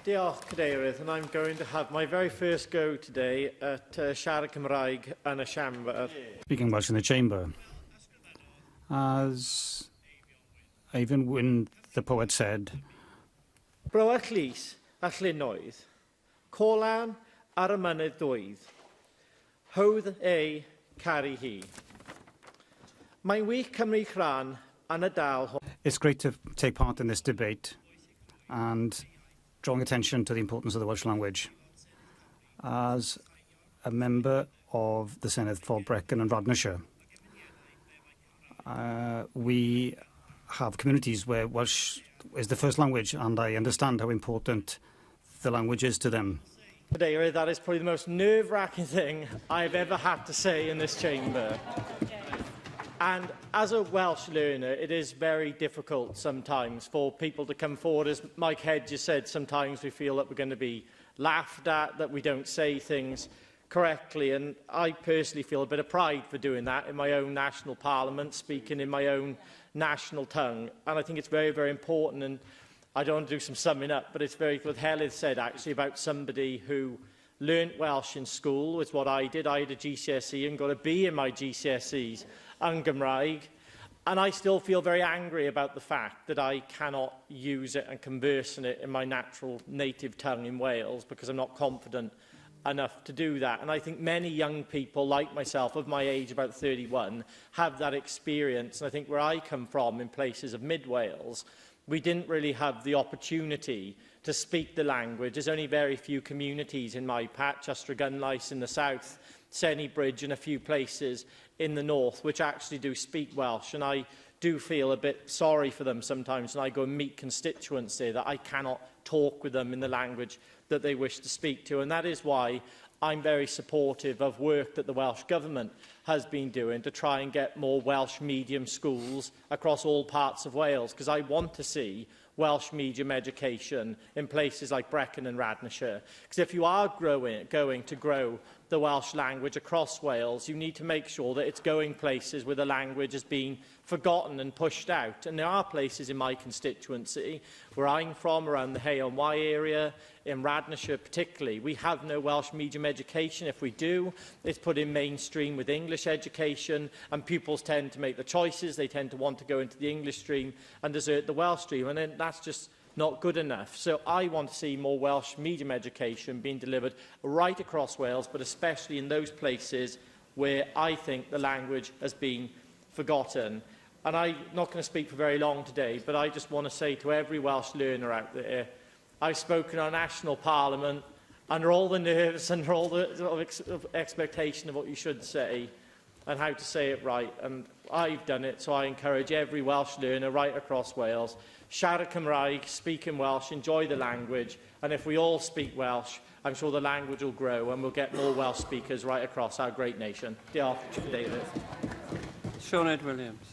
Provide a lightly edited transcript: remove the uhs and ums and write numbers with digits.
Diolch, Cadeirydd, and I'm going to have my very first go today at siarad Cymraeg yn y siambr. Speaking Welsh in the chamber. As Ivan Wynne, the poet, said, Bro a llys a llynnoedd, colan ar y mynydd dwydd, hwdd ei caru hi. Mae'n wych Cymru Cran yn y dal hwn. It's great to take part in this debate and drawing attention to the importance of the Welsh language. As a member of the Senedd for Brecon and Radnorshire, we have communities where Welsh is the first language, and I understand how important the language is to them. Cadeirydd, that is probably the most nerve-wracking thing I've ever had to say in this chamber. And as a Welsh learner, it is very difficult sometimes for people to come forward. As Mike Hedges said, sometimes we feel that we're going to be laughed at, that we don't say things correctly. And I personally feel a bit of pride for doing that in my own national parliament, speaking in my own national tongue. And I think it's very, very important. And I don't want to do some summing up, but it's very what Helen said actually about somebody who learnt Welsh in school, was what I did. I had a GCSE and got a B in my GCSEs and Gymraeg. And I still feel very angry about the fact that I cannot use it and converse in it in my natural native tongue in Wales because I'm not confident enough to do that. And I think many young people like myself, of my age, about 31, have that experience. And I think where I come from, in places of mid-Wales, we didn't really have the opportunity to speak the language. There's only very few communities in my patch, Ystrad in the south, Senny Bridge and a few places in the north which actually do speak Welsh, and I do feel a bit sorry for them sometimes when I go and meet constituents there that I cannot talk with them in the language that they wish to speak to. And that is why I'm very supportive of work that the Welsh Government has been doing to try and get more Welsh medium schools across all parts of Wales, because I want to see Welsh medium education in places like Brecon and Radnorshire. Because if you are going to grow the Welsh language across Wales, you need to make sure that it's going places where the language has been forgotten and pushed out. And there are places in my constituency, where I'm from, around the Hay-on-Wye area, in Radnorshire particularly, we have no Welsh medium education. If we do, it's put in mainstream with English education, and pupils tend to make the choices. They tend to want to go into the English stream and desert the Welsh stream, and then that's just not good enough. So I want to see more Welsh medium education being delivered right across Wales, but especially in those places where I think the language has been forgotten. And I'm not going to speak for very long today, but I just want to say to every Welsh learner out there, I've spoken on national parliament under all the nerves and all the sort of expectation of what you should say and how to say it right. And I've done it, so I encourage every Welsh learner right across Wales, siarad Cymraeg, speak in Welsh, enjoy the language, and if we all speak Welsh, I'm sure the language will grow and we'll get more Welsh speakers right across our great nation. Diolch, David. Siôn Ed Williams.